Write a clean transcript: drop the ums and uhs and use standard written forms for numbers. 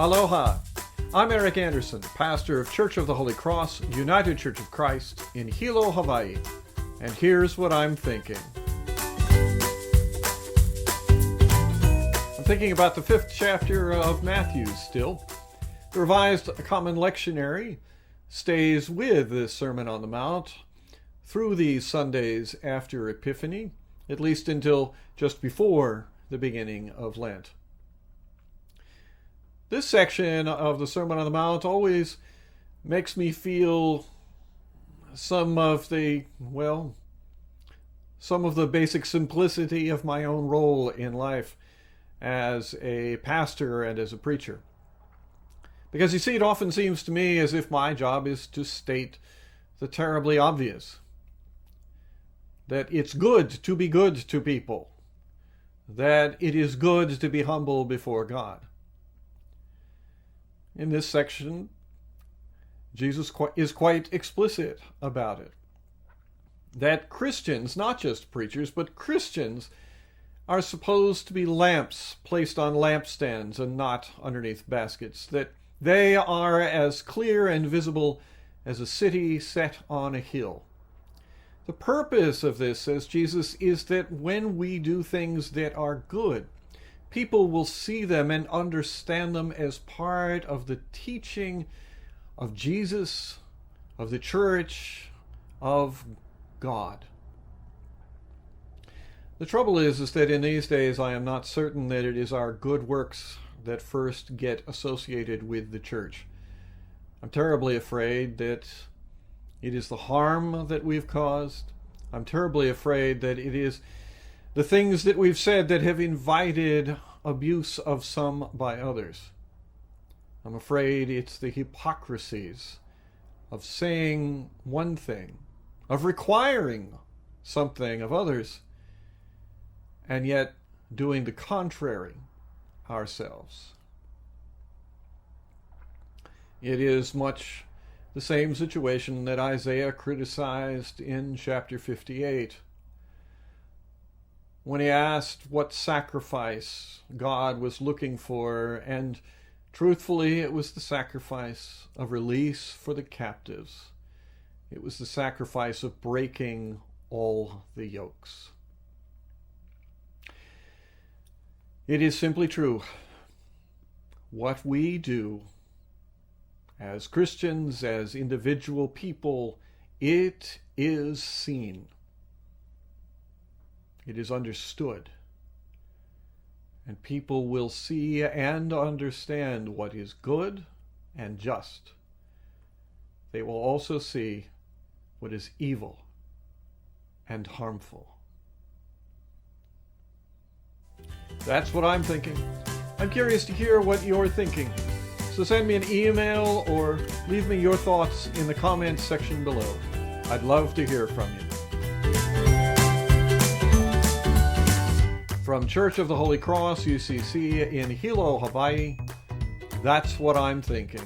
Aloha! I'm Eric Anderson, pastor of Church of the Holy Cross, United Church of Christ in Hilo, Hawaii. And here's what I'm thinking. I'm thinking about the 5th chapter of Matthew still. The Revised Common Lectionary stays with the Sermon on the Mount through these Sundays after Epiphany, at least until just before the beginning of Lent. This section of the Sermon on the Mount always makes me feel some of the basic simplicity of my own role in life as a pastor and as a preacher. Because you see, it often seems to me as if my job is to state the terribly obvious. That it's good to be good to people. That it is good to be humble before God. In this section, Jesus is quite explicit about it. That Christians, not just preachers, but Christians are supposed to be lamps placed on lampstands and not underneath baskets. That they are as clear and visible as a city set on a hill. The purpose of this, says Jesus, is that when we do things that are good, people will see them and understand them as part of the teaching of Jesus, of the church, of God. The trouble is that in these days I am not certain that it is our good works that first get associated with the church. I'm terribly afraid that it is the harm that we've caused. I'm terribly afraid that it is the things that we've said that have invited abuse of some by others. I'm afraid it's the hypocrisies of saying one thing, of requiring something of others, and yet doing the contrary ourselves. It is much the same situation that Isaiah criticized in chapter 58. When he asked what sacrifice God was looking for, and truthfully it was the sacrifice of release for the captives. It was the sacrifice of breaking all the yokes. It is simply true. What we do as Christians, as individual people, it is seen. It is understood. And people will see and understand what is good and just. They will also see what is evil and harmful. That's what I'm thinking. I'm curious to hear what you're thinking. So send me an email or leave me your thoughts in the comments section below. I'd love to hear from you. From Church of the Holy Cross, UCC in Hilo, Hawaii, that's what I'm thinking.